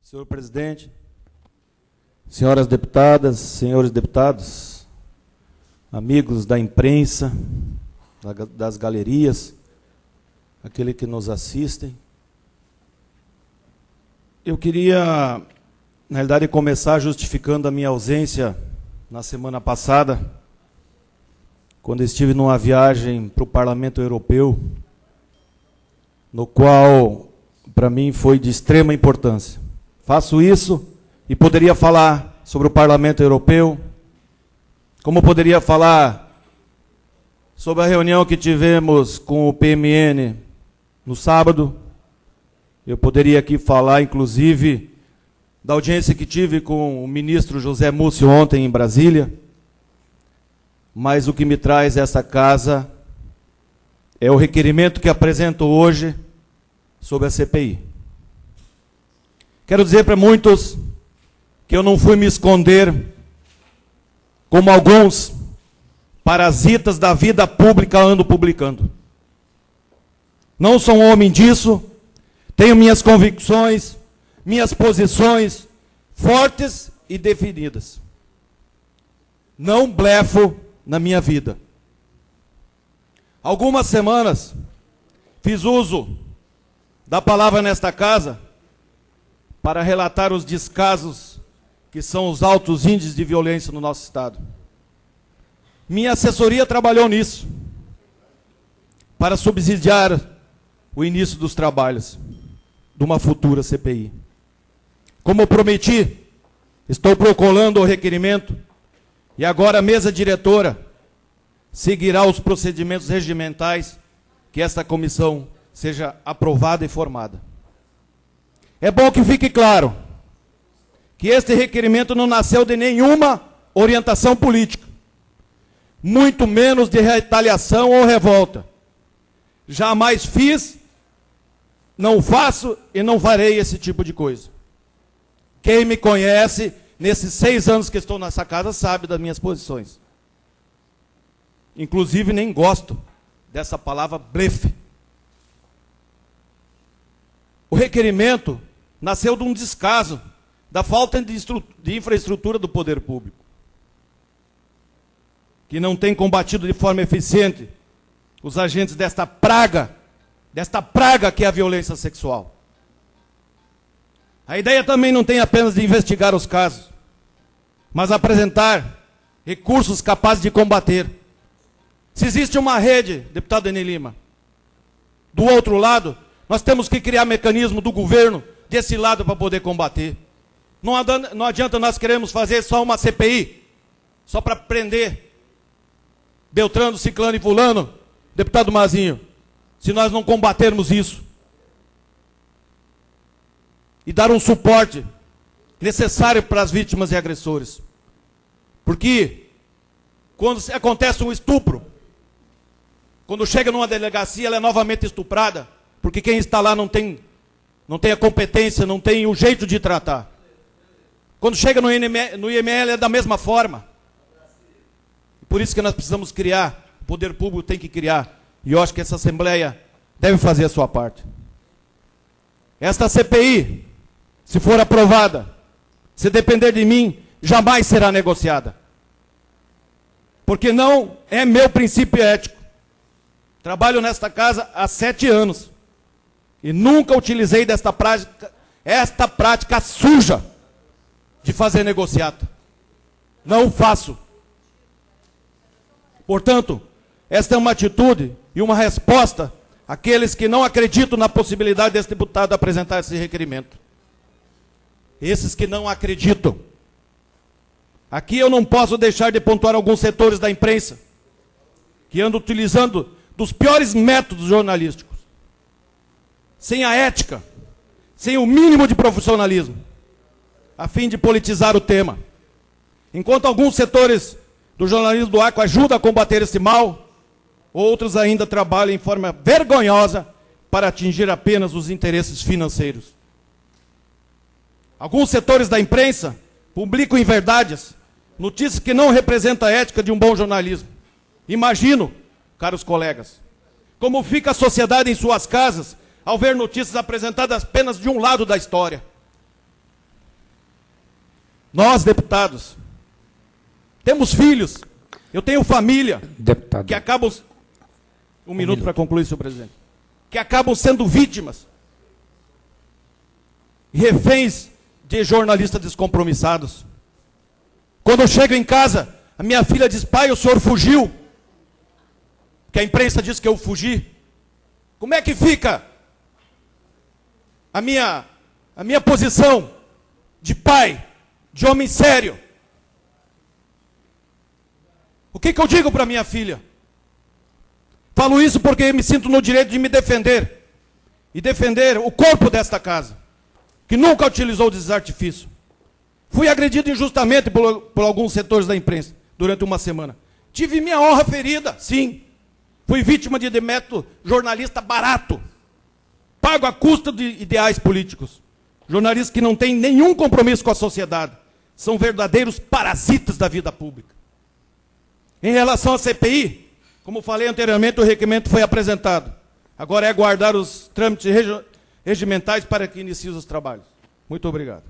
Senhor presidente, senhoras deputadas, senhores deputados, amigos da imprensa, das galerias, aqueles que nos assistem, eu queria, na realidade, começar justificando a minha ausência na semana passada, quando estive numa viagem para o Parlamento Europeu, no qual, para mim, foi de extrema importância. Faço isso e poderia falar sobre o Parlamento Europeu, como poderia falar sobre a reunião que tivemos com o PMN no sábado. Eu poderia aqui falar, inclusive, da audiência que tive com o ministro José Múcio ontem em Brasília, mas o que me traz essa casa é o requerimento que apresento hoje sobre a CPI. Quero dizer para muitos que eu não fui me esconder, como alguns parasitas da vida pública andam publicando. Não sou um homem disso, tenho minhas convicções, minhas posições fortes e definidas. Não blefo na minha vida. Algumas semanas fiz uso da palavra nesta casa para relatar os descasos que são os altos índices de violência no nosso Estado. Minha assessoria trabalhou nisso, para subsidiar o início dos trabalhos de uma futura CPI. Como prometi, estou procolando o requerimento e agora a mesa diretora seguirá os procedimentos regimentais que esta comissão seja aprovada e formada. É bom que fique claro que este requerimento não nasceu de nenhuma orientação política, muito menos de retaliação ou revolta. Jamais fiz, não faço e não farei esse tipo de coisa. Quem me conhece, nesses 6 anos que estou nessa casa, sabe das minhas posições. Inclusive, nem gosto dessa palavra blefe. O requerimento nasceu de um descaso, da falta de infraestrutura do poder público, que não tem combatido de forma eficiente os agentes desta praga que é a violência sexual. A ideia também não tem apenas de investigar os casos, mas apresentar recursos capazes de combater. Se existe uma rede, deputado Eni Lima, do outro lado, nós temos que criar mecanismo do governo desse lado para poder combater. Não adianta nós queremos fazer só uma CPI, só para prender Beltrano, Ciclano e Fulano, deputado Mazinho, se nós não combatermos isso. E dar um suporte necessário para as vítimas e agressores. Porque quando acontece um estupro, quando chega numa delegacia, ela é novamente estuprada, porque quem está lá não tem a competência, não tem o jeito de tratar. Quando chega no IML é da mesma forma. Por isso que nós precisamos criar, o poder público tem que criar, e eu acho que essa Assembleia deve fazer a sua parte. Esta CPI, se for aprovada, se depender de mim, jamais será negociada. Porque não é meu princípio ético. Trabalho nesta casa há 7 anos. E nunca utilizei esta prática suja de fazer negociata. Não faço. Portanto, esta é uma atitude e uma resposta àqueles que não acreditam na possibilidade desse deputado apresentar esse requerimento. Esses que não acreditam. Aqui eu não posso deixar de pontuar alguns setores da imprensa que andam utilizando dos piores métodos jornalísticos, sem a ética, sem o mínimo de profissionalismo, a fim de politizar o tema. Enquanto alguns setores do jornalismo do Acre ajudam a combater esse mal, outros ainda trabalham em forma vergonhosa para atingir apenas os interesses financeiros. Alguns setores da imprensa publicam inverdades, notícias que não representam a ética de um bom jornalismo. Imagino, caros colegas, como fica a sociedade em suas casas ao ver notícias apresentadas apenas de um lado da história. Nós, deputados, temos filhos, eu tenho família, Deputado. que acabam... Um minuto para concluir, senhor presidente. Que acabam sendo vítimas, reféns de jornalistas descompromissados. Quando eu chego em casa, a minha filha diz: pai, o senhor fugiu. Que a imprensa diz que eu fugi. Como é que fica a minha posição de pai, de homem sério? O que eu digo para minha filha? Falo isso porque me sinto no direito de me defender. E defender o corpo desta casa, que nunca utilizou desartifício. Fui agredido injustamente por alguns setores da imprensa durante uma semana. Tive minha honra ferida, sim. Fui vítima de método jornalista barato, pago à custa de ideais políticos. Jornalistas que não têm nenhum compromisso com a sociedade. São verdadeiros parasitas da vida pública. Em relação à CPI, como falei anteriormente, o requerimento foi apresentado. Agora é aguardar os trâmites regimentais para que inicie os trabalhos. Muito obrigado.